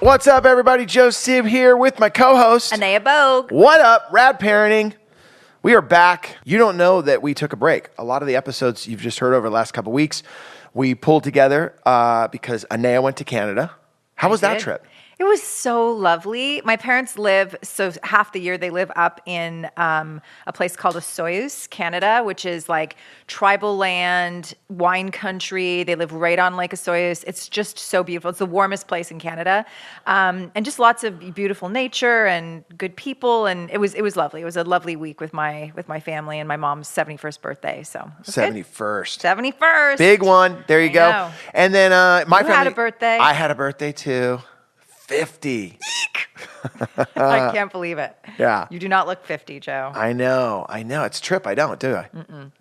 What's up, everybody? Joe Sib here with my co-host, Anea and Joe. What up, Rad Parenting? We are back. You don't know that we took a break. A lot of the episodes you've just heard over the last couple of weeks, we pulled together because Anea went to Canada. How was that trip? It was so lovely. My parents live, so half the year they live up in a place called Osoyoos, Canada, which is like tribal land, wine country. They live right on Lake Osoyoos. It's just so beautiful. It's the warmest place in Canada. And just lots of beautiful nature and good people. And it was lovely. It was a lovely week with my family and my mom's 71st birthday. So 71st. 71st. Big one. There you go. Know. And then my family had a birthday. I had a birthday too. 50. I can't believe it. Yeah. You do not look 50, Joe. I know. It's a trip. I don't, do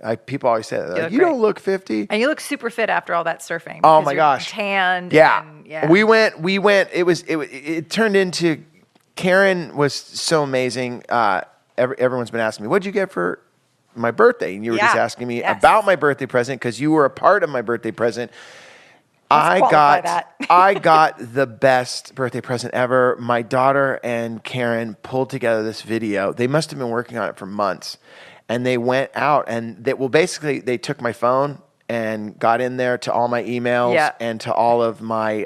I? People always say that. Like, you great. don't look 50. And you look super fit after all that surfing. Oh my gosh. Tanned. Yeah. And, yeah. We went, it turned into, Karen was so amazing. Everyone's been asking me, what'd you get for my birthday? And you were just asking me about my birthday present because you were a part of my birthday present. I got the best birthday present ever. My daughter and Karen pulled together this video. They must have been working on it for months. And they went out and basically they took my phone and got in there to all my emails and to all of my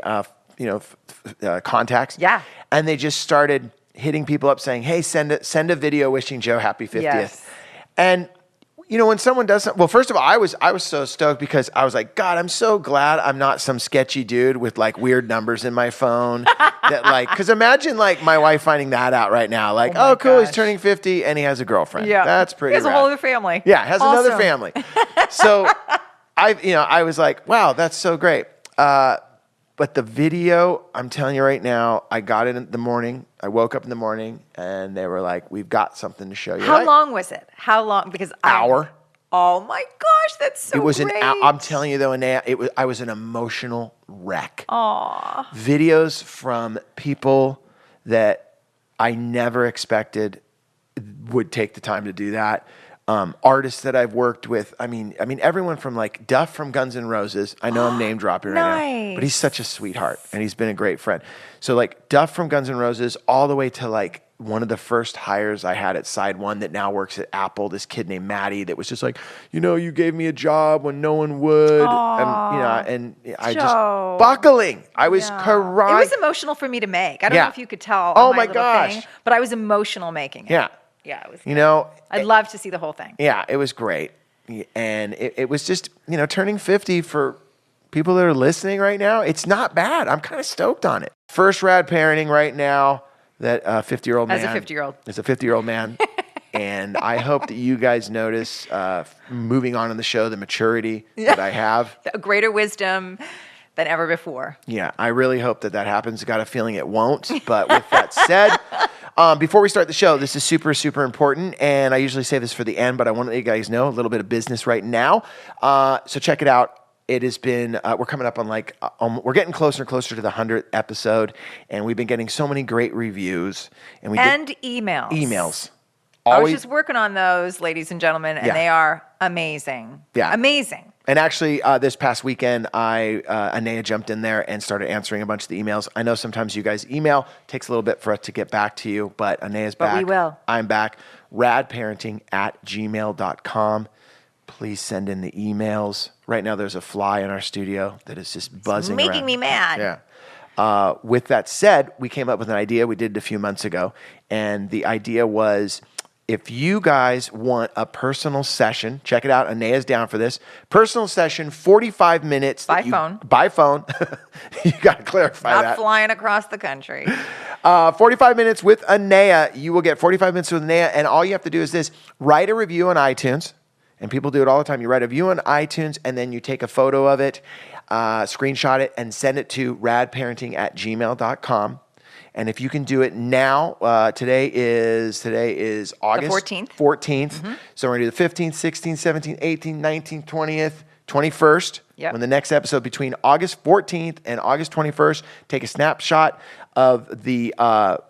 contacts. Yeah. And they just started hitting people up saying, "Hey, send a video wishing Joe happy 50th." Yes. And when someone does something, well, first of all, I was so stoked because I was like, God, I'm so glad I'm not some sketchy dude with like weird numbers in my phone. Because imagine like my wife finding that out right now. Like, oh cool, he's turning 50 and he has a girlfriend. Yeah, that's pretty. He has a whole other family. Yeah, has another family. So I was like, wow, that's so great. But the video, I'm telling you right now, I got it in the morning. I woke up in the morning and they were like, we've got something to show you. How long was it? How long? Because hour. Oh my gosh, that's so great. It was I'm telling you though, Anea, I was an emotional wreck. Aww. Videos from people that I never expected would take the time to do that. Artists that I've worked with. I mean, everyone from like Duff from Guns N' Roses. I know I'm name dropping right now, but he's such a sweetheart and he's been a great friend. So like Duff from Guns N' Roses, all the way to like one of the first hires I had at Side One that now works at Apple. This kid named Maddie that was just like, you gave me a job when no one would, and I just buckling. I was crying. It was emotional for me to make. I don't know if you could tell. Oh my gosh! Thing, but I was emotional making it. Yeah. Yeah, it was. I'd love to see the whole thing. Yeah, it was great, and it was just turning 50 for people that are listening right now. It's not bad. I'm kind of stoked on it. First Rad Parenting right now. That 50-year-old man. As a 50-year-old. As a 50-year-old man, and I hope that you guys notice moving on in the show the maturity that I have, a greater wisdom than ever before. Yeah, I really hope that happens. Got a feeling it won't, but with that said. Before we start the show, this is super, super important, and I usually say this for the end, but I want to let you guys know a little bit of business right now. So check it out. It has been, we're coming up on we're getting closer and closer to the 100th episode, and we've been getting so many great reviews. And emails. Emails. I was just working on those, ladies and gentlemen, and they are amazing. Yeah. Amazing. And actually, this past weekend, Anea jumped in there and started answering a bunch of the emails. I know sometimes you guys email. Takes a little bit for us to get back to you, but Anea's back. But we will. I'm back. radparenting@gmail.com. Please send in the emails. Right now, there's a fly in our studio that is just buzzing around. Making me mad. Yeah. With that said, we came up with an idea. We did it a few months ago. And the idea was, if you guys want a personal session, check it out. Anea's down for this. Personal session, 45 minutes. By phone. By phone. You got to clarify that. Not flying across the country. 45 minutes with Anea. You will get 45 minutes with Anea. And all you have to do is this. Write a review on iTunes. And people do it all the time. You write a review on iTunes, and then you take a photo of it, screenshot it, and send it to radparenting@gmail.com. And if you can do it now, today is August the 14th. 14th. Mm-hmm. So we're going to do the 15th, 16th, 17th, 18th, 19th, 20th, 21st. Yep. When the next episode between August 14th and August 21st, take a snapshot of the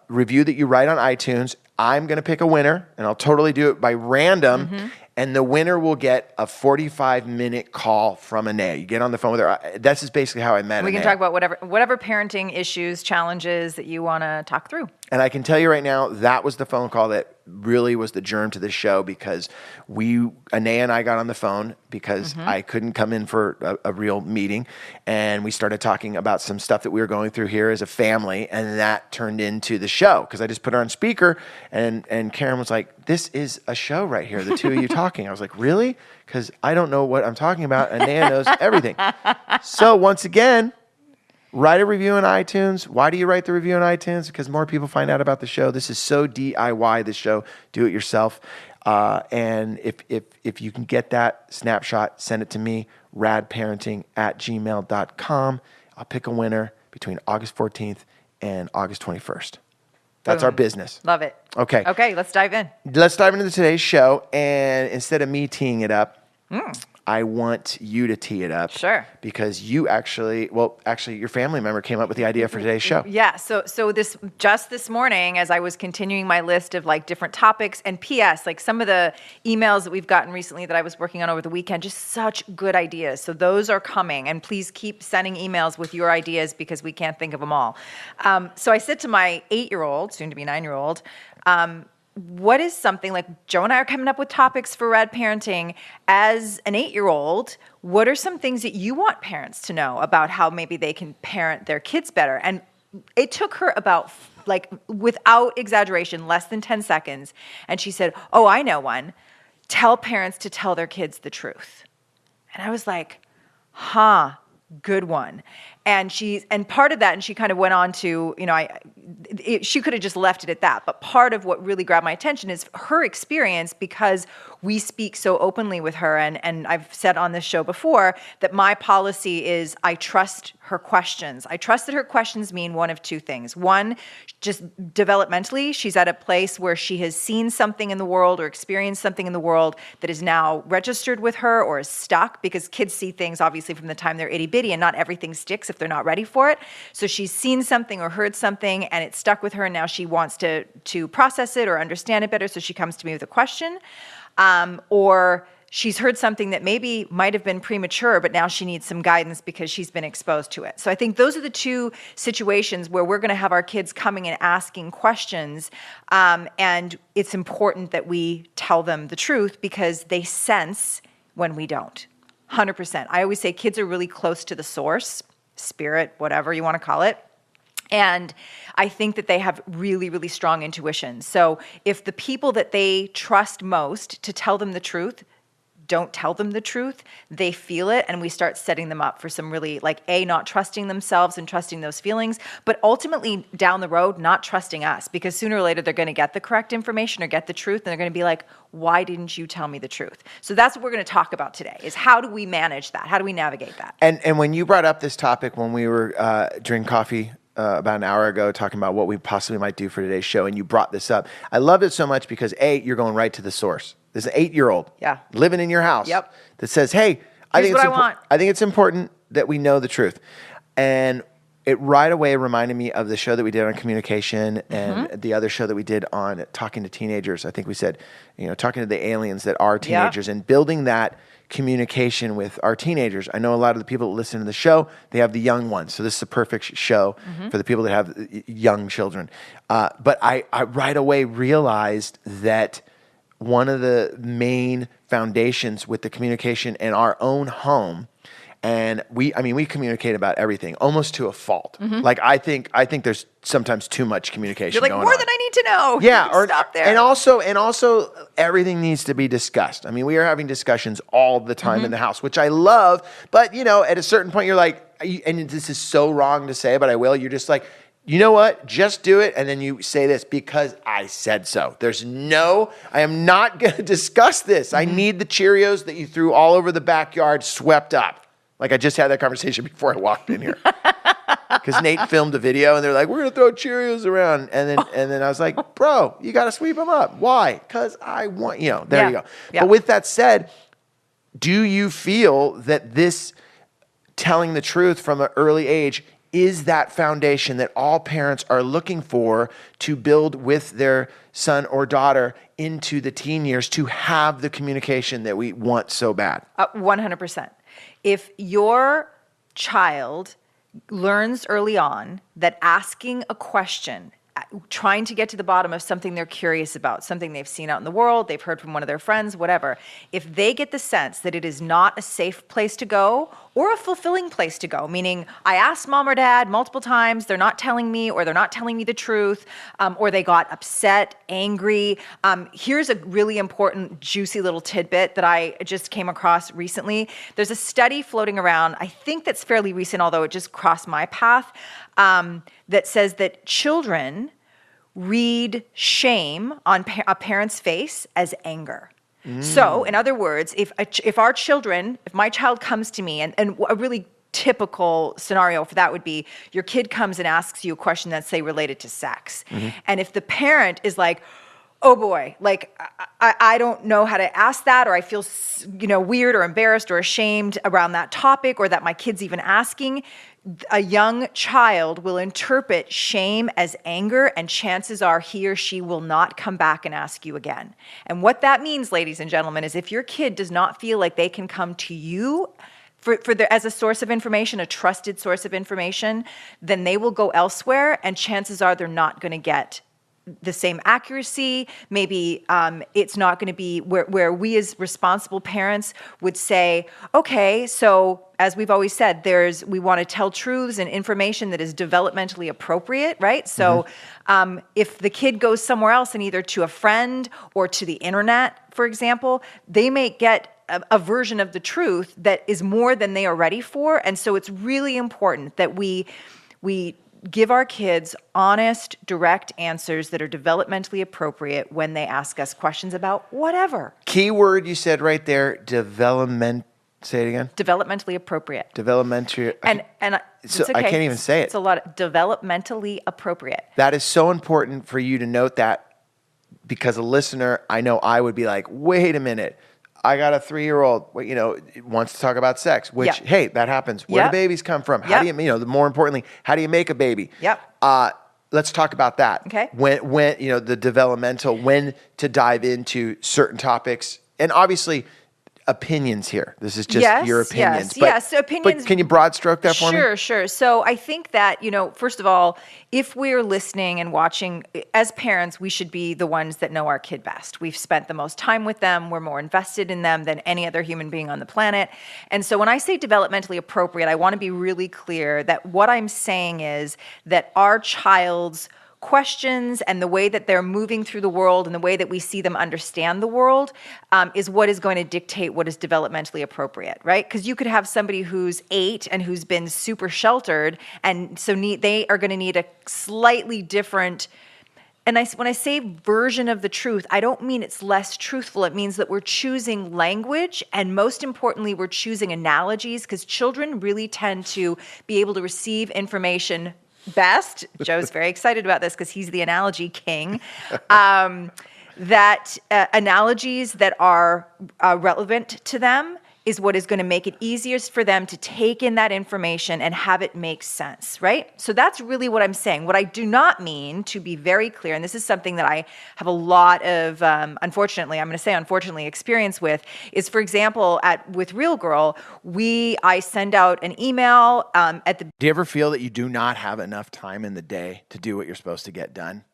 review that you write on iTunes. I'm going to pick a winner, and I'll totally do it by random. Mm-hmm. and the winner will get a 45-minute call from Anea. You get on the phone with her. This is basically how I met We Anea. can talk about whatever parenting issues, challenges that you want to talk through. And I can tell you right now, that was the phone call that really was the germ to this show, because Anea and I got on the phone because I couldn't come in for a real meeting. And we started talking about some stuff that we were going through here as a family. And that turned into the show, because I just put her on speaker, and Karen was like, this is a show right here, the two of you talking. I was like, really? Because I don't know what I'm talking about. Anea knows everything. So once again, write a review on iTunes. Why do you write the review on iTunes? Because more people find out about the show. This is so DIY, this show. Do it yourself. And if you can get that snapshot, send it to me, radparenting@gmail.com. I'll pick a winner between August 14th and August 21st. That's Boom. our business. Love it. Okay. Okay, let's dive in. Let's dive into today's show. And instead of me teeing it up, I want you to tee it up. Sure. Because you actually, your family member came up with the idea for today's show. Yeah. So this morning, as I was continuing my list of like different topics, and P.S., like some of the emails that we've gotten recently that I was working on over the weekend, just such good ideas. So those are coming, and please keep sending emails with your ideas, because we can't think of them all. So I said to my 8-year-old, soon to be 9-year-old, what is something, like Joe and I are coming up with topics for Rad Parenting. As an 8-year-old, what are some things that you want parents to know about how maybe they can parent their kids better? And it took her about, like, without exaggeration, less than 10 seconds. And she said, oh, I know one. Tell parents to tell their kids the truth. And I was like, good one. And part of that, and she kind of went on to, she could have just left it at that. But part of what really grabbed my attention is her experience, because we speak so openly with her. And I've said on this show before that my policy is I trust her questions. I trust that her questions mean one of two things. One, just developmentally, she's at a place where she has seen something in the world or experienced something in the world that is now registered with her or is stuck, because kids see things obviously from the time they're itty bitty, and not everything sticks if they're not ready for it. So she's seen something or heard something and it's stuck with her, and now she wants to process it or understand it better. So she comes to me with a question. Or she's heard something that maybe might have been premature, but now she needs some guidance because she's been exposed to it. So I think those are the two situations where we're going to have our kids coming and asking questions. And it's important that we tell them the truth, because they sense when we don't. 100%. I always say kids are really close to the source, spirit, whatever you want to call it. And I think that they have really, really strong intuition. So if the people that they trust most to tell them the truth don't tell them the truth, they feel it, and we start setting them up for some really, like, not trusting themselves and trusting those feelings, but ultimately down the road, not trusting us, because sooner or later they're going to get the correct information or get the truth, and they're going to be like, why didn't you tell me the truth? So that's what we're going to talk about today, is how do we manage that? How do we navigate that? And when you brought up this topic when we were drinking coffee about an hour ago, talking about what we possibly might do for today's show, and you brought this up, I loved it so much because you're going right to the source. There's an 8-year-old living in your house that says, hey, I think it's important that we know the truth. And it right away reminded me of the show that we did on communication and the other show that we did on talking to teenagers. I think we said, talking to the aliens that are teenagers and building that communication with our teenagers. I know a lot of the people that listen to the show, they have the young ones. So this is a perfect show for the people that have young children. But I right away realized that one of the main foundations with the communication in our own home, and we communicate about everything almost to a fault. Like I think there's sometimes too much communication. You're like, going more on. than I need to know. Yeah, or stop there. And also everything needs to be discussed. I mean, we are having discussions all the time in the house, which I love, but at a certain point you're like, and this is so wrong to say, but I will, you're just like, you know what? Just do it. And then you say this, because I said so. I am not going to discuss this. I need the Cheerios that you threw all over the backyard swept up. Like I just had that conversation before I walked in here. Because Nate filmed a video and they're like, we're going to throw Cheerios around. And then I was like, bro, you got to sweep them up. Why? Because I want, there you go. Yeah. But with that said, do you feel that this telling the truth from an early age is that foundation that all parents are looking for to build with their son or daughter into the teen years to have the communication that we want so bad. 100%. If your child learns early on that asking a question, trying to get to the bottom of something they're curious about, something they've seen out in the world, they've heard from one of their friends, whatever, if they get the sense that it is not a safe place to go or a fulfilling place to go, meaning I asked mom or dad multiple times, they're not telling me, or they're not telling me the truth, or they got upset, angry. Here's a really important, juicy little tidbit that I just came across recently. There's a study floating around, I think that's fairly recent, although it just crossed my path, that says that children read shame on a parent's face as anger. So, in other words, if my child comes to me, and a really typical scenario for that would be your kid comes and asks you a question that's, say, related to sex. And if the parent is like, oh boy, like I don't know how to ask that, or I feel weird or embarrassed or ashamed around that topic, or that my kid's even asking, a young child will interpret shame as anger, and chances are he or she will not come back and ask you again. And what that means, ladies and gentlemen, is if your kid does not feel like they can come to you as a source of information, a trusted source of information, then they will go elsewhere, and chances are they're not going to get the same accuracy. Maybe it's not going to be where we as responsible parents would say, okay, so as we've always said, we want to tell truths and information that is developmentally appropriate, right? So if the kid goes somewhere else, and either to a friend or to the internet, for example, they may get a version of the truth that is more than they are ready for. And so it's really important that we give our kids honest, direct answers that are developmentally appropriate when they ask us questions about whatever. Key word you said right there, development. Say it again. Developmentally appropriate. Developmentally. And so okay. I can't even say it. It's a lot of developmentally appropriate. That is so important for you to note that, because a listener, I know I would be like, wait a minute. I got a 3-year-old, wants to talk about sex, which, hey, that happens. Where do babies come from? How do you, more importantly, how do you make a baby? Let's talk about that. Okay. When the developmental, when to dive into certain topics, and obviously opinions here. This is just your opinions. Yes, opinions. But can you broad stroke that for me? Sure. So I think that, first of all, if we're listening and watching, as parents, we should be the ones that know our kid best. We've spent the most time with them. We're more invested in them than any other human being on the planet. And so when I say developmentally appropriate, I want to be really clear that what I'm saying is that our child's questions and the way that they're moving through the world and the way that we see them understand the world is what is going to dictate what is developmentally appropriate, right? Because you could have somebody who's 8 and who's been super sheltered, and so they are going to need a slightly different. And when I say version of the truth, I don't mean it's less truthful. It means that we're choosing language, and most importantly, we're choosing analogies, because children really tend to be able to receive information best. Joe's very excited about this because he's the analogy king. That analogies that are relevant to them is what is going to make it easiest for them to take in that information and have it make sense, right? So that's really what I'm saying. What I do not mean, to be very clear, and this is something that I have a lot of, unfortunately, experience with, is, for example, with Real Girl, I send out an email Do you ever feel that you do not have enough time in the day to do what you're supposed to get done?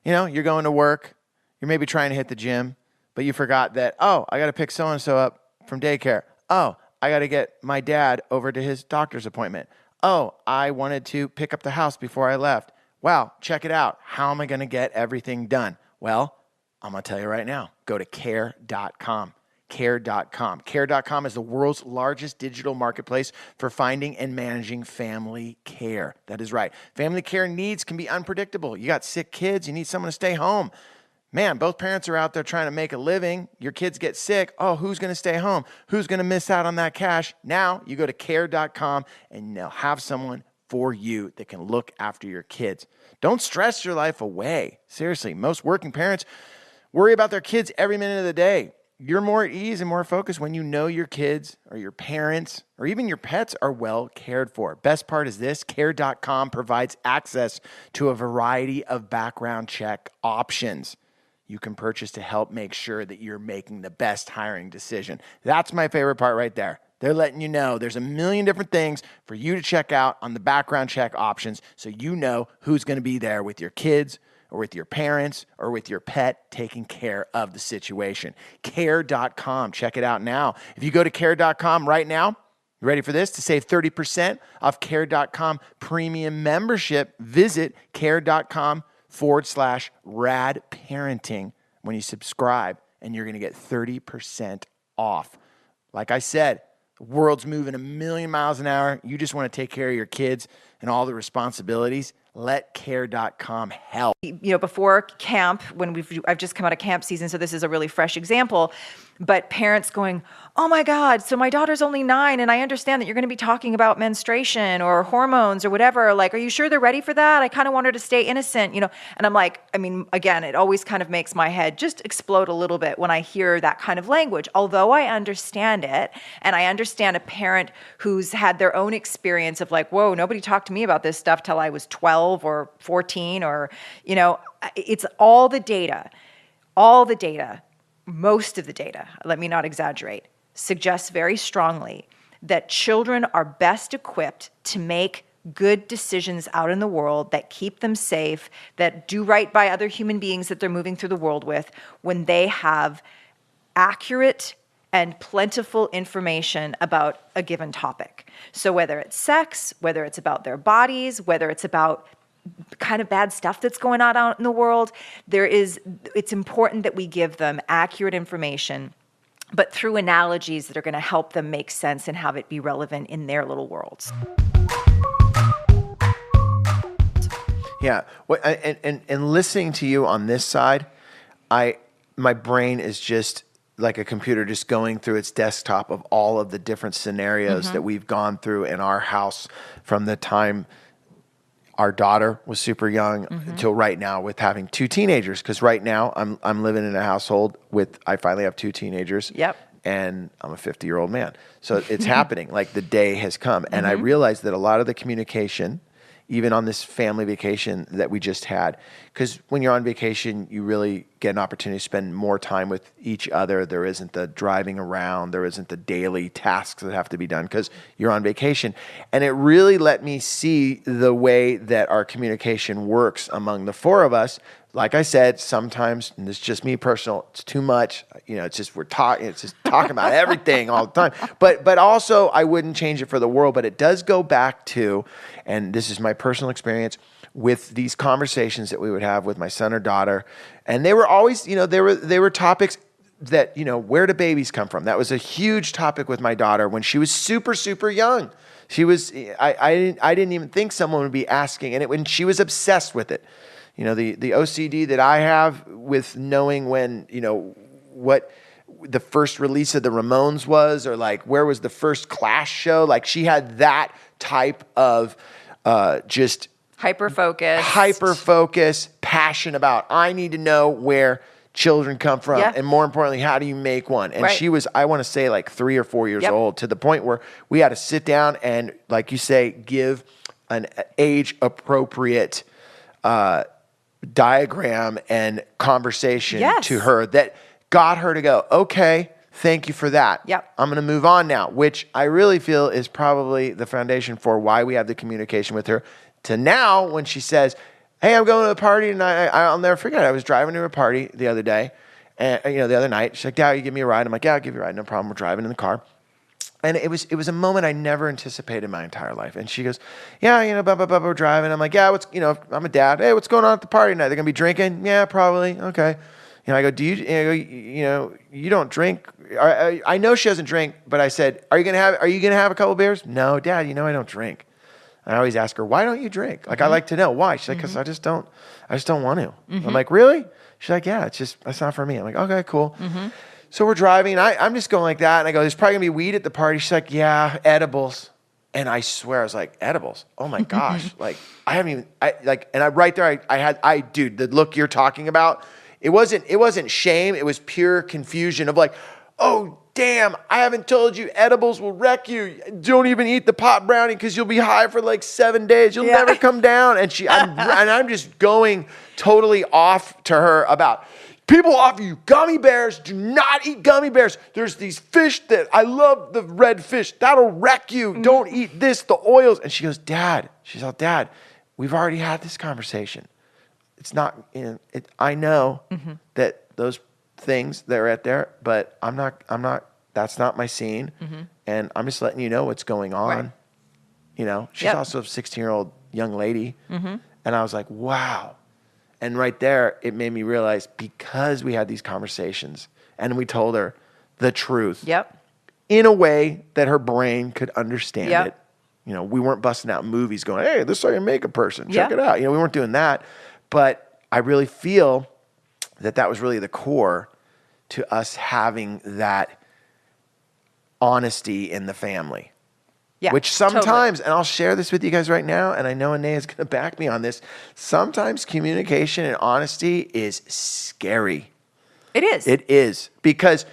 You're going to work, you're maybe trying to hit the gym, but you forgot that, I got to pick so-and-so up from daycare. I got to get my dad over to his doctor's appointment. I wanted to pick up the house before I left. Wow, check it out. How am I going to get everything done? Well, I'm going to tell you right now. Go to care.com. Care.com. Care.com is the world's largest digital marketplace for finding and managing family care. That is right. Family care needs can be unpredictable. You got sick kids. You need someone to stay home. Man, both parents are out there trying to make a living. Your kids get sick. Who's going to stay home? Who's going to miss out on that cash? Now you go to care.com and they'll have someone for you that can look after your kids. Don't stress your life away. Seriously, most working parents worry about their kids every minute of the day. you're more at ease and more focused when you know your kids or your parents or even your pets are well cared for. Best part is this, care.com provides access to a variety of background check options you can purchase to help make sure that you're making the best hiring decision. That's my favorite part right there. They're letting you know there's a million different things for you to check out on the background check options so you know who's going to be there with your kids or with your parents or with your pet taking care of the situation. Care.com. Check it out now. If you go to care.com right now, you ready for this? To save 30% off care.com premium membership, visit care.com/rad parenting when you subscribe, and you're going to get 30% off. Like I said, the world's moving a million miles an hour. You just want to take care of your kids and all the responsibilities. Let care.com help. Before camp, when I've just come out of camp season, so this is a really fresh example, but parents going, oh my God, so my daughter's only 9 and I understand that you're going to be talking about menstruation or hormones or whatever. Like, are you sure they're ready for that? I kind of want her to stay innocent, And I'm like, again, it always kind of makes my head just explode a little bit when I hear that kind of language. Although I understand it, and I understand a parent who's had their own experience of like, whoa, nobody talked to me about this stuff till I was 12 or 14 or, it's all the data, most of the data, let me not exaggerate, suggests very strongly that children are best equipped to make good decisions out in the world that keep them safe, that do right by other human beings that they're moving through the world with, when they have accurate and plentiful information about a given topic. So whether it's sex, whether it's about their bodies, whether it's about kind of bad stuff that's going on out in the world, it's important that we give them accurate information, but through analogies that are going to help them make sense and have it be relevant in their little worlds. Yeah. Well, and listening to you on this side, my brain is just like a computer just going through its desktop of all of the different scenarios that we've gone through in our house from the time our daughter was super young until right now with having 2 teenagers. Because right now I'm living in a household I finally have 2 teenagers. Yep. And I'm a 50-year-old man. So it's happening. Like the day has come. And I realized that a lot of the communication, even on this family vacation that we just had, because when you're on vacation, you really get an opportunity to spend more time with each other. There isn't the driving around. There isn't the daily tasks that have to be done because you're on vacation. And it really let me see the way that our communication works among the 4 of us. Like I said, sometimes, and this is just me personal, it's too much. It's just talking about everything all the time. But also, I wouldn't change it for the world. But it does go back to, and this is my personal experience with these conversations that we would have with my son or daughter, and they were always, they were topics that, where do babies come from? That was a huge topic with my daughter when she was super, super young. She was, I didn't even think someone would be asking, and when she was obsessed with it. The OCD that I have with knowing when, what the first release of the Ramones was, or like where was the first Clash show. Like she had that type of just hyper-focus, passion about, I need to know where children come from. Yeah. And more importantly, how do you make one? And she was, I want to say like 3 or 4 years old, to the point where we had to sit down and, like you say, give an age-appropriate diagram and conversation to her that got her to go, okay, thank you for that. Yep. I'm going to move on now, which I really feel is probably the foundation for why we have the communication with her, to now when she says, hey, I'm going to a party, and I'll never forget it. I was driving to a party the other day, and the other night. She's like, Dad, you give me a ride? I'm like, yeah, I'll give you a ride. No problem. We're driving in the car. And it was a moment I never anticipated in my entire life. And she goes, yeah, blah, blah, blah, we're driving. I'm like, yeah, I'm a dad. Hey, what's going on at the party tonight? They're going to be drinking? Yeah, probably. Okay. I go, you don't drink? I know she doesn't drink, but I said, are you going to have a couple beers? No, Dad, I don't drink. I always ask her, why don't you drink? Like, I like to know why. She's like, because I just don't want to. I'm like, really? She's like, yeah, that's not for me. I'm like, okay, cool. So we're driving, and I'm just going like that, and I go, there's probably going to be weed at the party. She's like, yeah, edibles. And I swear, I was like, edibles? Oh my gosh. Like, right there, dude, the look you're talking about, it wasn't shame, it was pure confusion of like, oh, damn, I haven't told you edibles will wreck you. Don't even eat the pot brownie because you'll be high for like 7 days. You'll never come down. And I'm just going totally off to her about, people offer you gummy bears. Do not eat gummy bears. There's these fish that I love, the red fish. That'll wreck you. Don't eat this, the oils. And she goes, Dad, we've already had this conversation. It's not, I know that those things that are out there, but I'm not, that's not my scene. And I'm just letting you know what's going on. Right. She's also a 16-year-old young lady. And I was like, wow. And right there, it made me realize, because we had these conversations and we told her the truth in a way that her brain could understand it. We weren't busting out movies going, hey, this is how you make a person. Check it out. We weren't doing that. But I really feel that was really the core to us having that honesty in the family. Yeah, which sometimes, and I'll share this with you guys right now, and I know Anea is going to back me on this, sometimes communication and honesty is scary. It is. It is. Because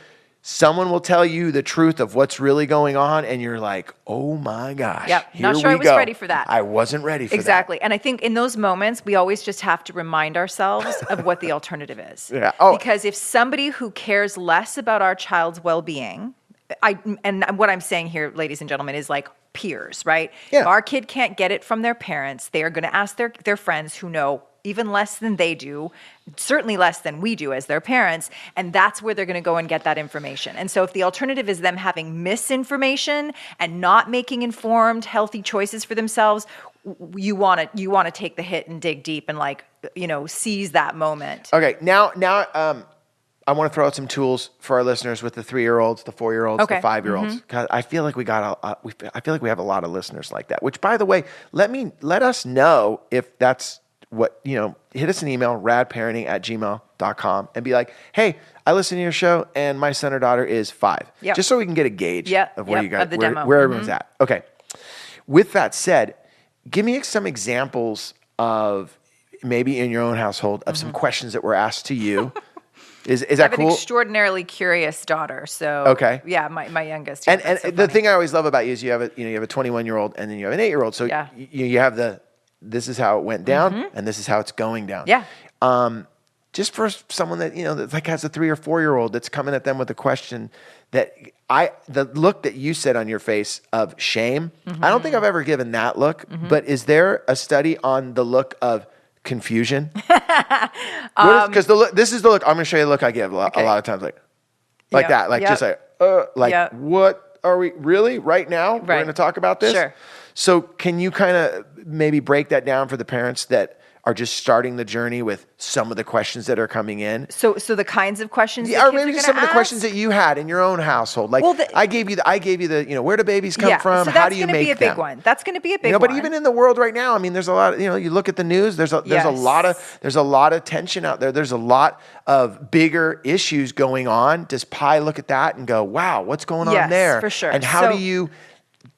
someone will tell you the truth of what's really going on, and you're like, oh my gosh. Yep. Not sure I was ready for that. I wasn't ready for that. Exactly. And I think in those moments, we always just have to remind ourselves of what the alternative is. Yeah. Oh. Because if somebody who cares less about our child's well-being, and what I'm saying here, ladies and gentlemen, is like peers, right? Yeah. If our kid can't get it from their parents, they are going to ask their friends who know even less than they do, certainly less than we do as their parents, and that's where they're going to go and get that information. And so if the alternative is them having misinformation and not making informed, healthy choices for themselves, you want to take the hit and dig deep and seize that moment. Okay, now I want to throw out some tools for our listeners with the 3-year-olds, the 4-year-olds, the 5-year-olds. Because I feel like we have a lot of listeners like that. Which, by the way, let us know if that's what, hit us an email, radparenting@gmail.com, and be like, hey, I listen to your show and my son or daughter is 5. Yep. Just so we can get a gauge of where you guys, where everyone's at. Okay. With that said, give me some examples of maybe in your own household of some questions that were asked to you. Is that cool? I have an extraordinarily curious daughter, so okay. Yeah, my youngest. Yeah, and so the thing I always love about you is you have a 21-year-old and then you have an 8-year-old. So you have this is how it went down and this is how it's going down. Yeah. Just for someone that that has a 3 or 4-year-old that's coming at them with a question that the look that you said on your face of shame. I don't think I've ever given that look. But is there a study on the look of confusion? Because this is the look. I'm going to show you the look I give a lot of times, like that, just what are we really right now? Right. We're going to talk about this. Sure. So can you kind of maybe break that down for the parents that are just starting the journey with some of the questions that are coming in? So the kinds of questions, or maybe some of the questions that you had in your own household. I gave you the where do babies come from? So how do you make them? That's going to be a big one. That's going to be a big one. But even in the world right now, I mean, there's a lot. You look at the news. There's a lot of tension out there. There's a lot of bigger issues going on. Does Pi look at that and go, "Wow, what's going on there?" For sure. And how do you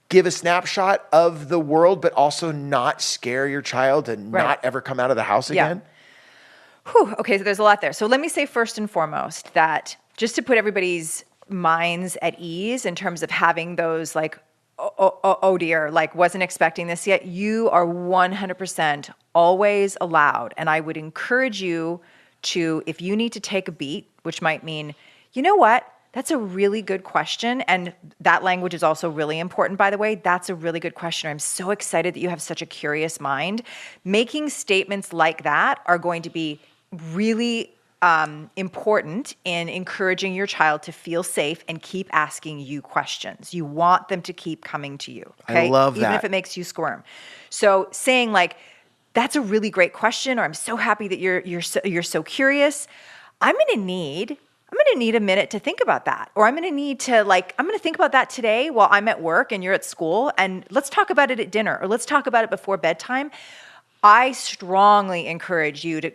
give a snapshot of the world, but also not scare your child and not ever come out of the house again? Whew. Okay, so there's a lot there. So let me say first and foremost that just to put everybody's minds at ease in terms of having those oh dear, wasn't expecting this yet, you are 100% always allowed. And I would encourage you to, if you need to take a beat, which might mean, you know what? That's a really good question. And that language is also really important, by the way. That's a really good question. I'm so excited that you have such a curious mind. Making statements like that are going to be really important in encouraging your child to feel safe and keep asking you questions. You want them to keep coming to you. Okay? I love that. Even if it makes you squirm. So saying that's a really great question, or I'm so happy that you're so curious. I'm going to need a minute to think about that. Or I'm going to need to I'm going to think about that today while I'm at work and you're at school, and let's talk about it at dinner, or let's talk about it before bedtime. I strongly encourage you to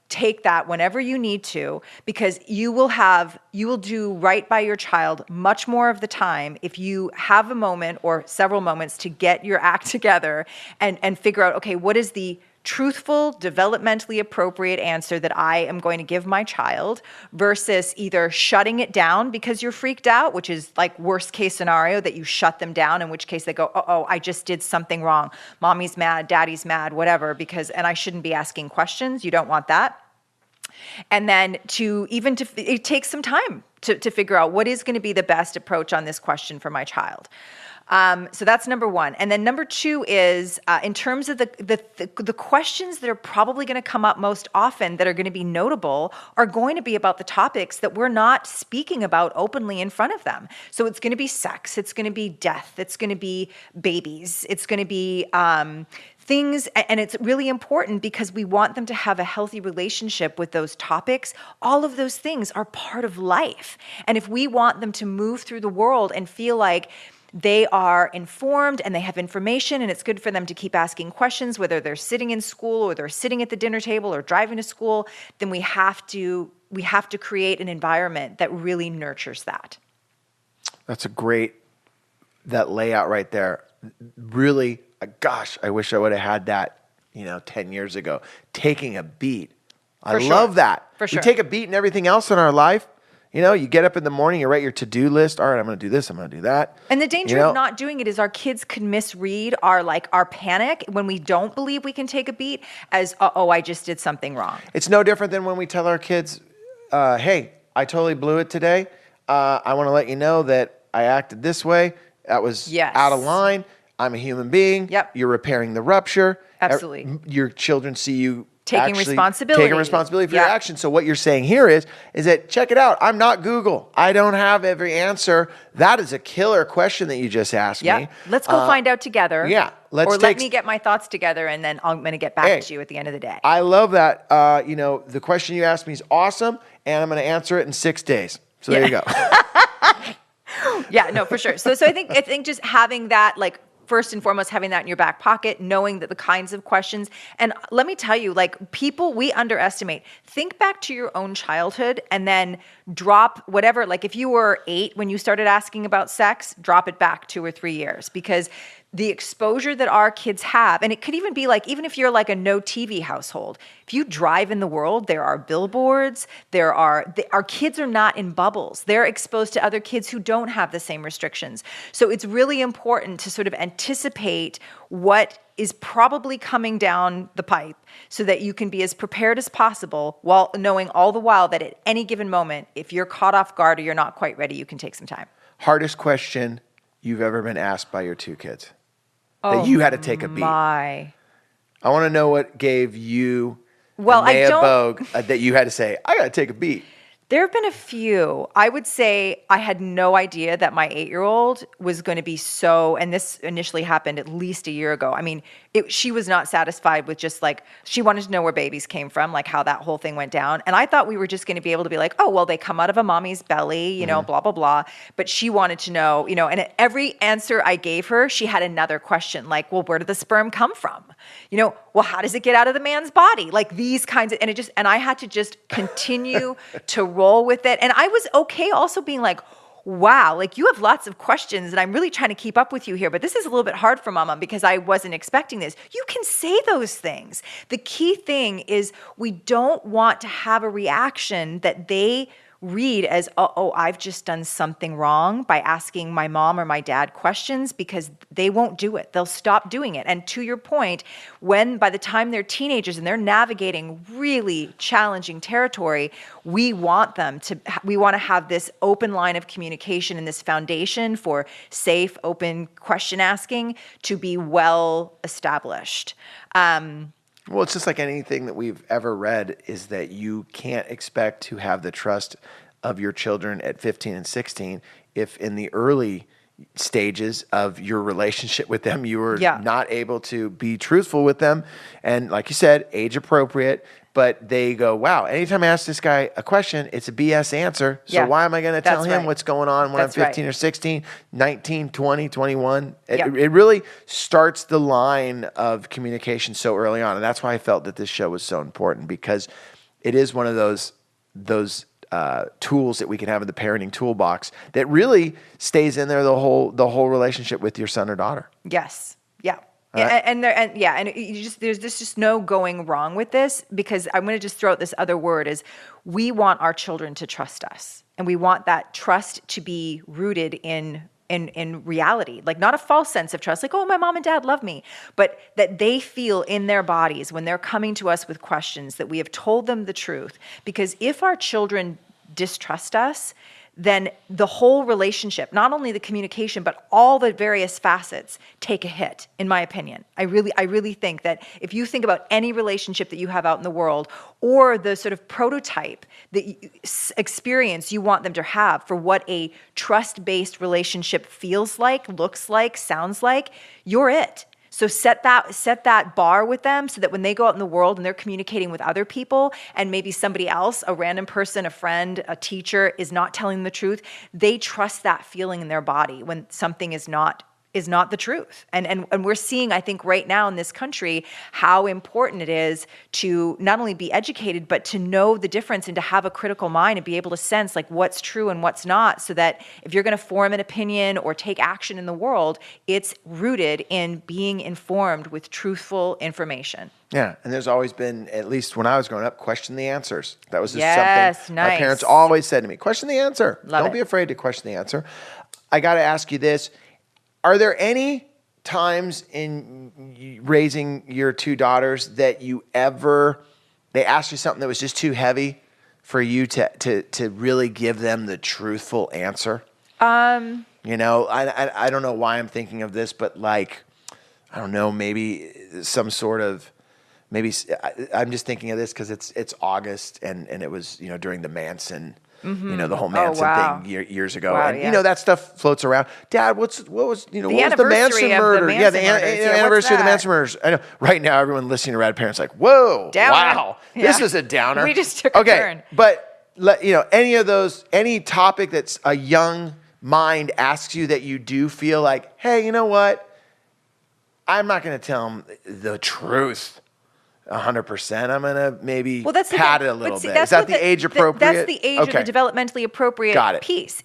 take that whenever you need to, because you will do right by your child much more of the time if you have a moment or several moments to get your act together and figure out, okay, what is the truthful, developmentally appropriate answer that I am going to give my child versus either shutting it down because you're freaked out, which is like worst case scenario, that you shut them down, in which case they go, oh, I just did something wrong. Mommy's mad, daddy's mad, whatever, and I shouldn't be asking questions. You don't want that. And then it takes some time to figure out what is going to be the best approach on this question for my child. So that's number one. And then number two is in terms of the questions that are probably going to come up most often that are going to be notable are going to be about the topics that we're not speaking about openly in front of them. So it's going to be sex. It's going to be death. It's going to be babies. It's going to be things, and it's really important because we want them to have a healthy relationship with those topics. All of those things are part of life. And if we want them to move through the world and feel like they are informed and they have information, and it's good for them to keep asking questions, whether they're sitting in school or they're sitting at the dinner table or driving to school, then we have to create an environment that really nurtures that. That's that layout right there. Really, gosh, I wish I would have had that, 10 years ago. Taking a beat. I love that. For sure. We take a beat in everything else in our life. You get up in the morning, you write your to-do list. All right, I'm going to do this. I'm going to do that. And the danger of not doing it is our kids can misread our panic when we don't believe we can take a beat as, I just did something wrong. It's no different than when we tell our kids, hey, I totally blew it today. I want to let you know that I acted this way. That was out of line. I'm a human being. Yep. You're repairing the rupture. Absolutely. Your children see you taking responsibility for your actions. So what you're saying here is that, check it out. I'm not Google. I don't have every answer. That is a killer question that you just asked me. Let's go find out together. Yeah. Let me get my thoughts together, and then I'm going to get back to you at the end of the day. I love that. The question you asked me is awesome, and I'm going to answer it in 6 days. So there you go. Yeah, no, for sure. So I think just having that, first and foremost, having that in your back pocket, knowing that the kinds of questions, and let me tell you, people, we underestimate. Think back to your own childhood and then drop whatever, if you were 8 when you started asking about sex, drop it back 2 or 3 years, because the exposure that our kids have, and it could even be even if you're a no TV household, if you drive in the world, there are billboards, our kids are not in bubbles. They're exposed to other kids who don't have the same restrictions. So it's really important to sort of anticipate what is probably coming down the pipe so that you can be as prepared as possible, while knowing all the while that at any given moment, if you're caught off guard or you're not quite ready, you can take some time. Hardest question you've ever been asked by your 2 kids? That you had to take a beat. I want to know what gave you, Anea Bogue, that you had to say, I got to take a beat. There have been a few. I would say I had no idea that my 8-year-old was going to be and this initially happened at least a year ago. I mean, she was not satisfied with just she wanted to know where babies came from, how that whole thing went down. And I thought we were just going to be able to be they come out of a mommy's belly, blah, blah, blah. But she wanted to know, and at every answer I gave her, she had another question, where did the sperm come from? How does it get out of the man's body? These kinds of, and I had to just continue to roll with it. And I was okay also being wow, you have lots of questions and I'm really trying to keep up with you here, but this is a little bit hard for mama because I wasn't expecting this. You can say those things. The key thing is we don't want to have a reaction that they read as, I've just done something wrong by asking my mom or my dad questions, because they won't do it. They'll stop doing it. And to your point, by the time they're teenagers and they're navigating really challenging territory, we want to have this open line of communication and this foundation for safe, open question asking to be well established. Well, it's just like anything that we've ever read, is that you can't expect to have the trust of your children at 15 and 16 if in the early stages of your relationship with them, you were not able to be truthful with them. And like you said, age appropriate, but they go, wow, anytime I ask this guy a question, it's a BS answer. So why am I going to tell him what's going on when I'm 15 or 16, 19, 20, 21? It really starts the line of communication so early on. And that's why I felt that this show was so important, because it is one of those tools that we can have in the parenting toolbox that really stays in there the whole relationship with your son or daughter. Yes. Yeah. And there's just no going wrong with this, because I'm going to just throw out this other word is we want our children to trust us, and we want that trust to be rooted in reality, like not a false sense of trust, like, oh, my mom and dad love me, but that they feel in their bodies when they're coming to us with questions that we have told them the truth. Because if our children distrust us, then the whole relationship, not only the communication, but all the various facets take a hit, in my opinion. I really think that if you think about any relationship that you have out in the world, or the sort of prototype experience you want them to have for what a trust-based relationship feels like, looks like, sounds like, you're it. So set that bar with them so that when they go out in the world and they're communicating with other people, and maybe somebody else, a random person, a friend, a teacher, is not telling the truth, they trust that feeling in their body when something is not the truth. And we're seeing, I think, right now in this country, how important it is to not only be educated, but to know the difference and to have a critical mind and be able to sense like what's true and what's not, so that if you're going to form an opinion or take action in the world, it's rooted in being informed with truthful information. Yeah, and there's always been, at least when I was growing up, question the answers. That was just something nice. my parents always said to me, question the answer. Don't be it. afraid to question the answer. I got to ask you this. Are there any times in raising your two daughters that they asked you something that was just too heavy for you to really give them the truthful answer? I don't know why I'm thinking of this, but like, I don't know, maybe some sort of, I'm just thinking of this because it's August and it was, during the Manson. The whole Manson thing years ago. Wow, and, that stuff floats around. Dad, what was the Manson murder? The anniversary of the Manson murders. I know. Right now, everyone listening to Rad Parents like, whoa, downer. Wow. Yeah. This is a downer. We just took a turn. But, any topic that's a young mind asks you that you do feel like, hey, you know what? I'm not going to tell them the truth. 100%. I'm gonna maybe pat it a little bit. Is that the age appropriate? That's the age of the developmentally appropriate piece.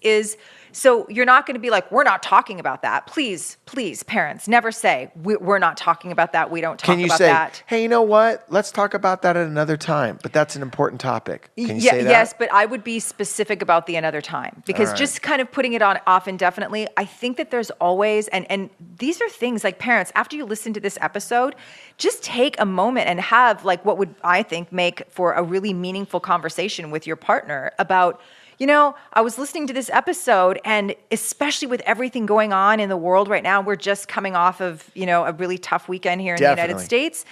So you're not going to be like, we're not talking about that. Please, parents, never say we're not talking about that. We don't talk about that. Can you say, hey, you know what? Let's talk about that at another time. But that's an important topic. Can you say that? Yes, but I would be specific about the another time, because just kind of putting it on off indefinitely, I think that there's always, and these are things like parents, after you listen to this episode, just take a moment and have like what would I think make for a really meaningful conversation with your partner about, I was listening to this episode, and especially with everything going on in the world right now, we're just coming off of, a really tough weekend here in the United States,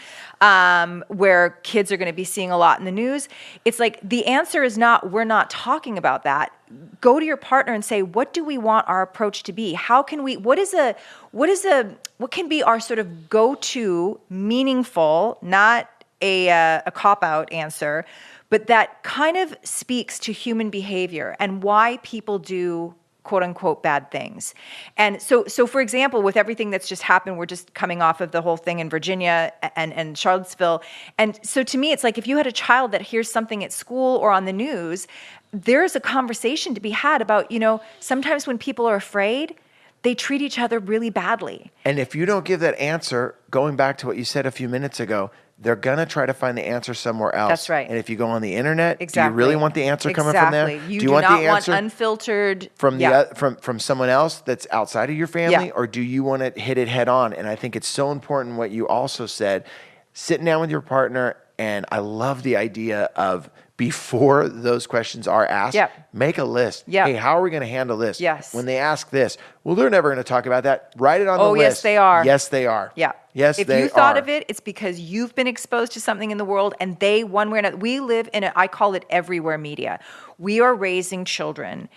where kids are going to be seeing a lot in the news. It's like the answer is not, we're not talking about that. Go to your partner and say, what do we want our approach to be? How can we, what can be our sort of go-to meaningful, not a cop-out answer, but that kind of speaks to human behavior and why people do quote unquote bad things. And so for example, with everything that's just happened, we're just coming off of the whole thing in Virginia and Charlottesville. And so to me, it's like if you had a child that hears something at school or on the news, there's a conversation to be had about, sometimes when people are afraid, they treat each other really badly. And if you don't give that answer, going back to what you said a few minutes ago, they're going to try to find the answer somewhere else. That's right. And if you go on the internet, do you really want the answer coming from there? You do not want unfiltered from someone else that's outside of your family, or do you want to hit it head on? And I think it's so important what you also said, sitting down with your partner, and I love the idea of before those questions are asked, make a list. Hey, how are we going to handle this? Yes. When they ask this, well, they're never going to talk about that. Write it on the list. Yes, they are. Yes, they are. Yeah. Yes, if they are. you thought of it, it's because you've been exposed to something in the world, and they, one way or another, we live in I call it everywhere media. We are raising children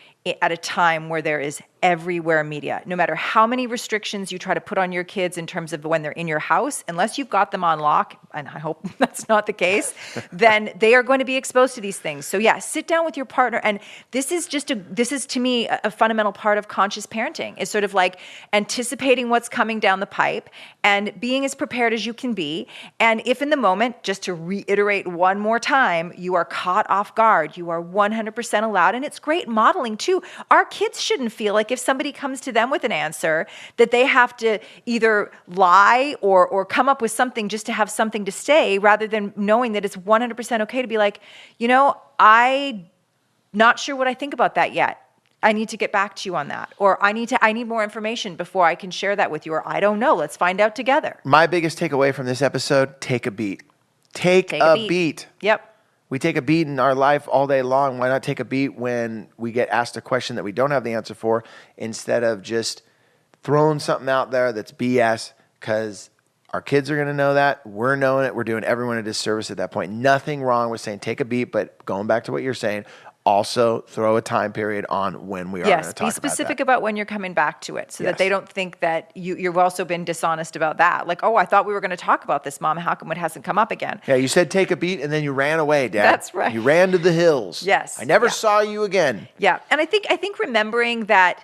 at a time where there is everywhere media. No matter how many restrictions you try to put on your kids in terms of when they're in your house, unless you've got them on lock, and I hope that's not the case, then they are going to be exposed to these things. So sit down with your partner. And this is to me a fundamental part of conscious parenting. is sort of like anticipating what's coming down the pipe and being as prepared as you can be. And if in the moment, just to reiterate one more time, you are caught off guard, you are 100% allowed. And it's great modeling too. Our kids shouldn't feel like if somebody comes to them with an answer that they have to either lie or come up with something just to have something to say, rather than knowing that it's 100% okay to be like, I'm not sure what I think about that yet. I need to get back to you on that. Or I need more information before I can share that with you. Or I don't know. Let's find out together. My biggest takeaway from this episode, take a beat. Take a beat. Yep. We take a beat in our life all day long. Why not take a beat when we get asked a question that we don't have the answer for, instead of just throwing something out there that's BS? Because our kids are going to know that. We're knowing it. We're doing everyone a disservice at that point. Nothing wrong with saying take a beat, but going back to what you're saying, also throw a time period on when we are going to talk about that. Yes, be specific about when you're coming back to it, so that they don't think that you've also been dishonest about that. Like, oh, I thought we were going to talk about this, Mom. How come it hasn't come up again? Yeah, you said take a beat and then you ran away, Dad. That's right. You ran to the hills. Yes. I never saw you again. Yeah, and I think remembering that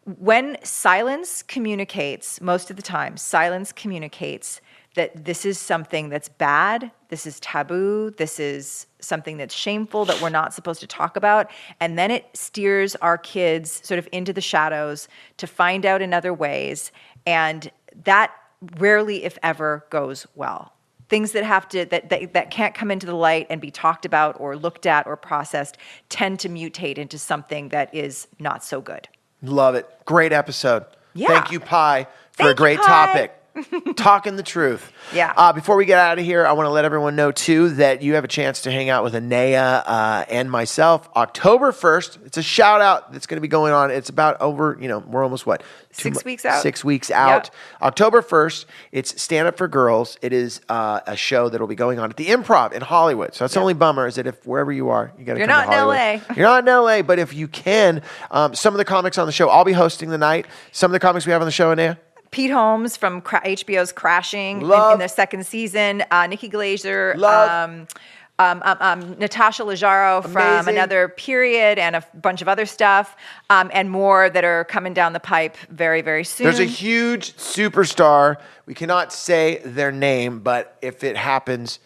when silence communicates, most of the time, silence communicates that this is something that's bad, this is taboo, this is something that's shameful that we're not supposed to talk about. And then it steers our kids sort of into the shadows to find out in other ways. And that rarely, if ever, goes well. Things that have to that can't come into the light and be talked about or looked at or processed tend to mutate into something that is not so good. Love it. Great episode. Yeah. Thank you, Pi, for Thank a great you, Pi. topic. Talking the truth. Yeah. Before we get out of here, I want to let everyone know, too, that you have a chance to hang out with Anea and myself October 1st. It's a shout out that's going to be going on. It's about over, we're almost what? 6 weeks out. 6 weeks out. Yep. October 1st, it's Stand Up for Girls. It is a show that will be going on at the Improv in Hollywood. So that's the only bummer, is that if wherever you are, you got to come to Hollywood. You're not in LA. You're not in LA, but if you can, some of the comics on the show, I'll be hosting the night. Some of the comics we have on the show, Anea. Pete Holmes from HBO's Crashing in their second season. Nikki Glazer. Natasha Leggero from Another Period, and a bunch of other stuff, and more that are coming down the pipe very, very soon. There's a huge superstar. We cannot say their name, but if it happens,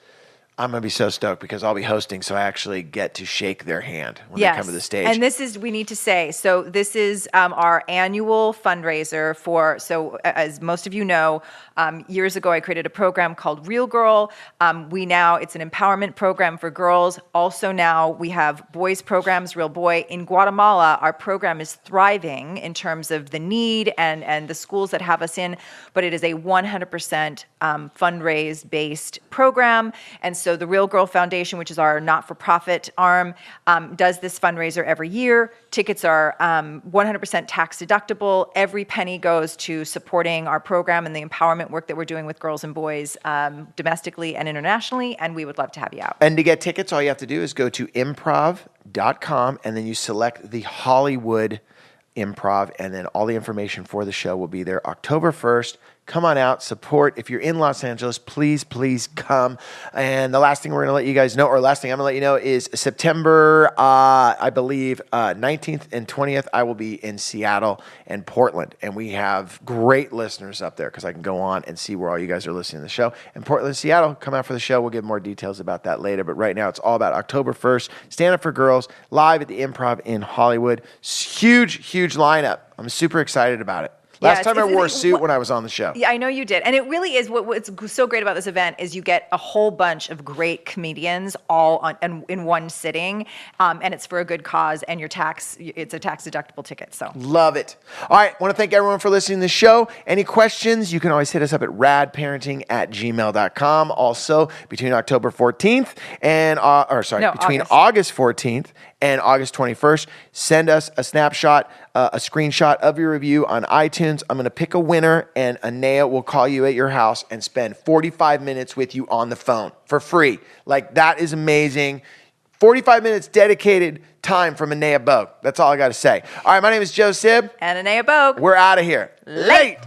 I'm going to be so stoked because I'll be hosting, so I actually get to shake their hand when they come to the stage. And this is, we need to say, so this is our annual fundraiser for, so as most of you know, years ago I created a program called Real Girl. It's an empowerment program for girls. Also now we have boys programs, Real Boy. In Guatemala, our program is thriving in terms of the need and the schools that have us in, but it is a 100% fundraise-based program. And so the Real Girl Foundation, which is our not-for-profit arm, does this fundraiser every year. Tickets are 100% tax deductible. Every penny goes to supporting our program and the empowerment work that we're doing with girls and boys domestically and internationally, and we would love to have you out. And to get tickets, all you have to do is go to improv.com, and then you select the Hollywood Improv, and then all the information for the show will be there October 1st. Come on out, support. If you're in Los Angeles, please, please come. And the last thing we're going to let you guys know, or last thing I'm going to let you know, is September, I believe, 19th and 20th, I will be in Seattle and Portland. And we have great listeners up there because I can go on and see where all you guys are listening to the show. And Portland, Seattle, come out for the show. We'll give more details about that later. But right now, it's all about October 1st. Stand Up for Girls, live at the Improv in Hollywood. Huge, huge lineup. I'm super excited about it. Last time I wore a suit when I was on the show. Yeah, I know you did. And it really is, what's so great about this event is you get a whole bunch of great comedians all in one sitting, and it's for a good cause, and it's a tax deductible ticket. So love it. All right, want to thank everyone for listening to the show. Any questions, you can always hit us up at radparenting@gmail.com. Also, between October 14th and, August 14th and August 21st, send us a snapshot, a screenshot of your review on iTunes. I'm going to pick a winner, and Anea will call you at your house and spend 45 minutes with you on the phone for free. Like, that is amazing. 45 minutes dedicated time from Anea Bogue. That's all I got to say. All right, my name is Joe Sib. And Anea Bogue. We're out of here. Late.